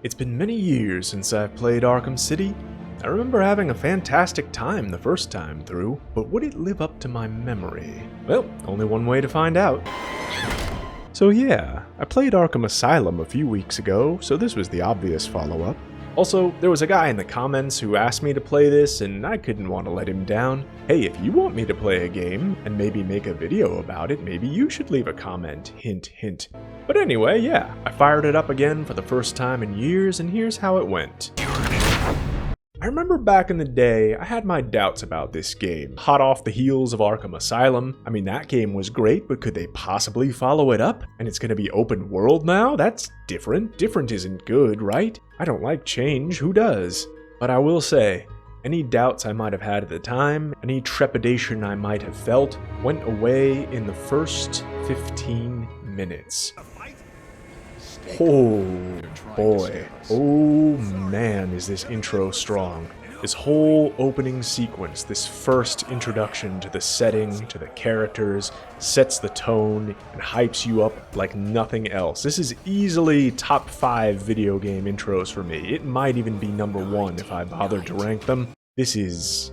It's been many years since I've played Arkham City. I remember having a fantastic time the first time through, but would it live up to my memory? Well, only one way to find out. So yeah, I played Arkham Asylum a few weeks ago, so this was the obvious follow-up. Also, there was a guy in the comments who asked me to play this, and I couldn't want to let him down. Hey, if you want me to play a game, and maybe make a video about it, maybe you should leave a comment, hint hint. But anyway, yeah, I fired it up again for the first time in years, and here's how it went. I remember back in the day, I had my doubts about this game. Hot off the heels of Arkham Asylum. I mean, that game was great, but could they possibly follow it up? And it's gonna be open world now? That's different. Different isn't good, right? I don't like change, who does? But I will say, any doubts I might have had at the time, any trepidation I might have felt, went away in the first 15 minutes. Oh boy, oh man, is this intro strong. This whole opening sequence, this first introduction to the setting, to the characters, sets the tone and hypes you up like nothing else. This is easily top 5 video game intros for me. It might even be number 1 if I bothered to rank them. This is,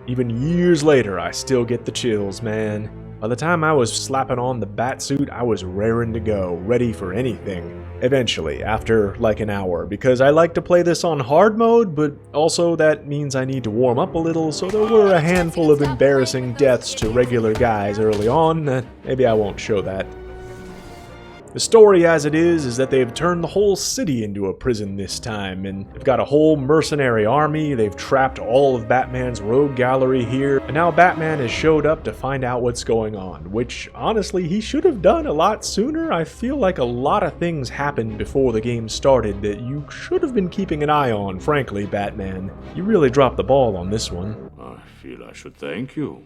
even years later I still get the chills, man. By the time I was slapping on the batsuit, I was raring to go, ready for anything. Eventually, after like an hour, because I like to play this on hard mode, but also that means I need to warm up a little, so there were a handful of embarrassing deaths to regular guys early on. Maybe I won't show that. The story as it is that they've turned the whole city into a prison this time, and they've got a whole mercenary army, they've trapped all of Batman's rogue gallery here, and now Batman has showed up to find out what's going on, which, honestly, he should have done a lot sooner. I feel like a lot of things happened before the game started that you should have been keeping an eye on, frankly, Batman. You really dropped the ball on this one. I feel I should thank you.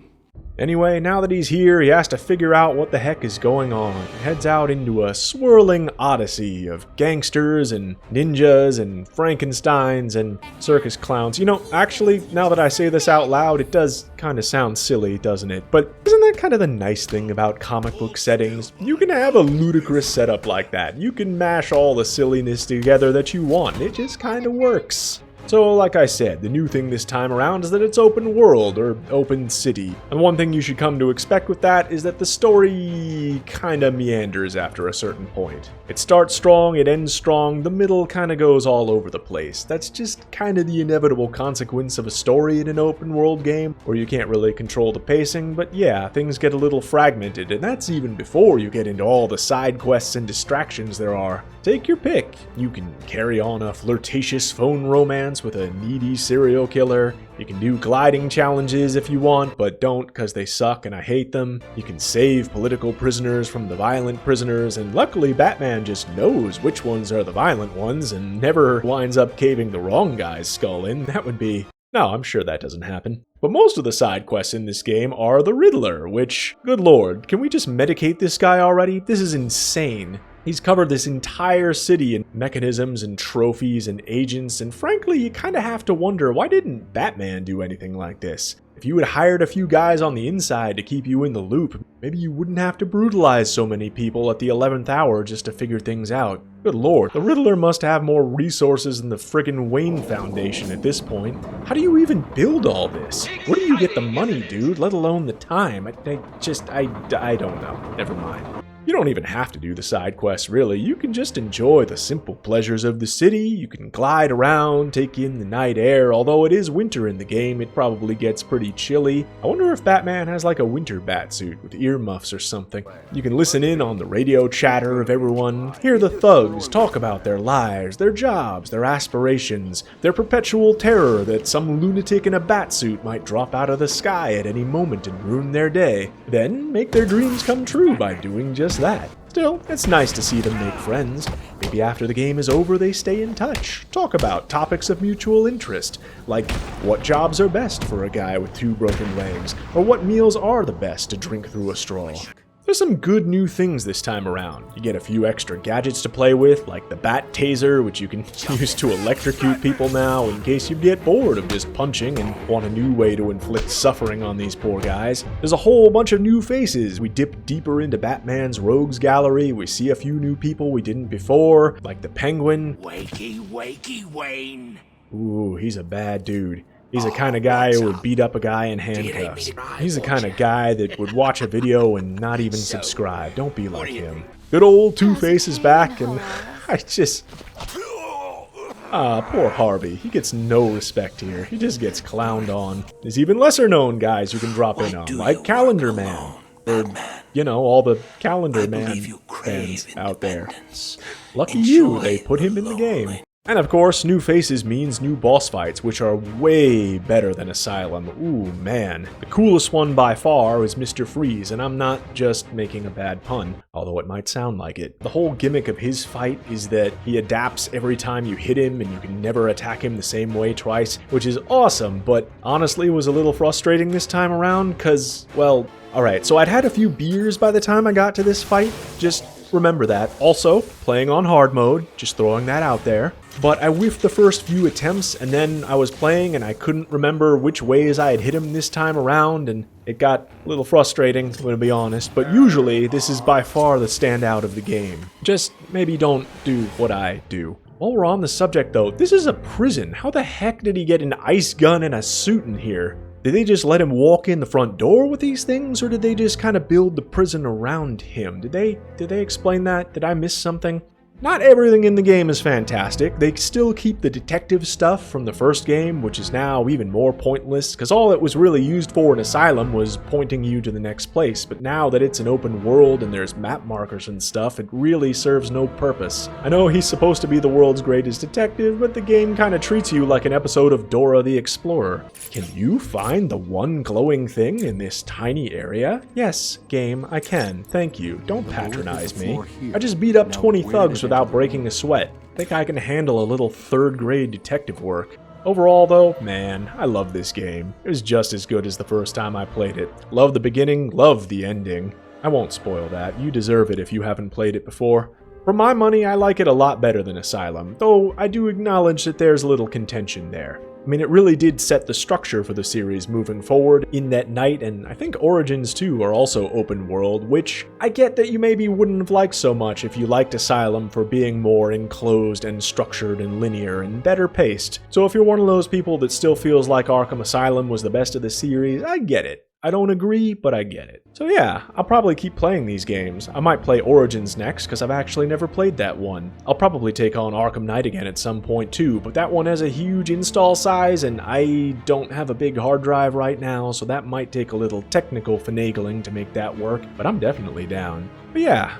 Anyway, now that he's here, he has to figure out what the heck is going on. He heads out into a swirling odyssey of gangsters and ninjas and Frankensteins and circus clowns. You know, actually, now that I say this out loud, it does kind of sound silly, doesn't it? But isn't that kind of the nice thing about comic book settings? You can have a ludicrous setup like that. You can mash all the silliness together that you want. It just kind of works. So, like I said, the new thing this time around is that it's open world, or open city. And one thing you should come to expect with that is that the story kinda meanders after a certain point. It starts strong, it ends strong, the middle kinda goes all over the place. That's just kinda the inevitable consequence of a story in an open world game, where you can't really control the pacing, but yeah, things get a little fragmented, and that's even before you get into all the side quests and distractions there are. Take your pick. You can carry on a flirtatious phone romance with a needy serial killer. You can do gliding challenges if you want, but don't because they suck and I hate them. You can save political prisoners from the violent prisoners, and luckily Batman just knows which ones are the violent ones and never winds up caving the wrong guy's skull in. That would be... No, I'm sure that doesn't happen. But most of the side quests in this game are the Riddler, which, good lord, can we just medicate this guy already? This is insane. He's covered this entire city in mechanisms and trophies and agents, and frankly, you kinda have to wonder, why didn't Batman do anything like this? If you had hired a few guys on the inside to keep you in the loop, maybe you wouldn't have to brutalize so many people at the 11th hour just to figure things out. Good lord, the Riddler must have more resources than the friggin' Wayne Foundation at this point. How do you even build all this? Where do you get the money, dude, let alone the time? I don't know. Never mind. You don't even have to do the side quests, really. You can just enjoy the simple pleasures of the city. You can glide around, take in the night air. Although it is winter in the game, it probably gets pretty chilly. I wonder if Batman has like a winter batsuit with earmuffs or something. You can listen in on the radio chatter of everyone, hear the thugs talk about their lives, their jobs, their aspirations, their perpetual terror that some lunatic in a batsuit might drop out of the sky at any moment and ruin their day. Then make their dreams come true by doing just that. Still, it's nice to see them make friends. Maybe after the game is over they stay in touch, talk about topics of mutual interest, like what jobs are best for a guy with 2 broken legs, or what meals are the best to drink through a straw. There's some good new things this time around. You get a few extra gadgets to play with, like the bat taser, which you can use to electrocute people now in case you get bored of just punching and want a new way to inflict suffering on these poor guys. There's a whole bunch of new faces. We dip deeper into Batman's rogues gallery. We see a few new people we didn't before, like the Penguin. Wakey, wakey, Wayne. Ooh, he's a bad dude. He's the kind of guy who would beat up a guy in handcuffs. He's the kind of guy that would watch a video and not even subscribe. Don't be like him. Good old Two-Face is back, and I just... poor Harvey. He gets no respect here. He just gets clowned on. There's even lesser known guys you can drop in on, like Calendar Man. Or, you know, all the Calendar Man fans out there. Lucky you, they put him in the game. And of course, new faces means new boss fights, which are way better than Asylum. Ooh, man. The coolest one by far is Mr. Freeze, and I'm not just making a bad pun, although it might sound like it. The whole gimmick of his fight is that he adapts every time you hit him, and you can never attack him the same way twice, which is awesome, but honestly was a little frustrating this time around, cause, well, alright, so I'd had a few beers by the time I got to this fight, just remember that. Also, playing on hard mode, just throwing that out there. But I whiffed the first few attempts, and then I was playing and I couldn't remember which ways I had hit him this time around, and it got a little frustrating, I'm gonna be honest, but usually this is by far the standout of the game. Just maybe don't do what I do. While we're on the subject though, this is a prison. How the heck did he get an ice gun and a suit in here? Did they just let him walk in the front door with these things, or did they just kind of build the prison around him? Did they explain that? Did I miss something? Not everything in the game is fantastic. They still keep the detective stuff from the first game, which is now even more pointless, because all it was really used for in Asylum was pointing you to the next place, but now that it's an open world and there's map markers and stuff, it really serves no purpose. I know he's supposed to be the world's greatest detective, but the game kind of treats you like an episode of Dora the Explorer. Can you find the one glowing thing in this tiny area? Yes, game, I can. Thank you. Don't patronize me. I just beat up 20 thugs without breaking a sweat. Think I can handle a little third-grade detective work. Overall though, man, I love this game. It was just as good as the first time I played it. Love the beginning, love the ending. I won't spoil that. You deserve it if you haven't played it before. For my money, I like it a lot better than Asylum, though I do acknowledge that there's a little contention there. I mean, it really did set the structure for the series moving forward in that Night, and I think Origins too are also open world, which I get that you maybe wouldn't have liked so much if you liked Asylum for being more enclosed and structured and linear and better paced. So if you're one of those people that still feels like Arkham Asylum was the best of the series, I get it. I don't agree, but I get it. So yeah, I'll probably keep playing these games. I might play Origins next, because I've actually never played that one. I'll probably take on Arkham Knight again at some point too, but that one has a huge install size, and I don't have a big hard drive right now, so that might take a little technical finagling to make that work, but I'm definitely down. But yeah,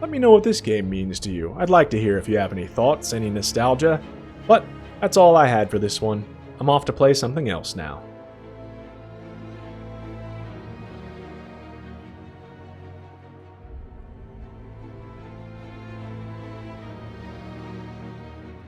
let me know what this game means to you. I'd like to hear if you have any thoughts, any nostalgia. But that's all I had for this one. I'm off to play something else now.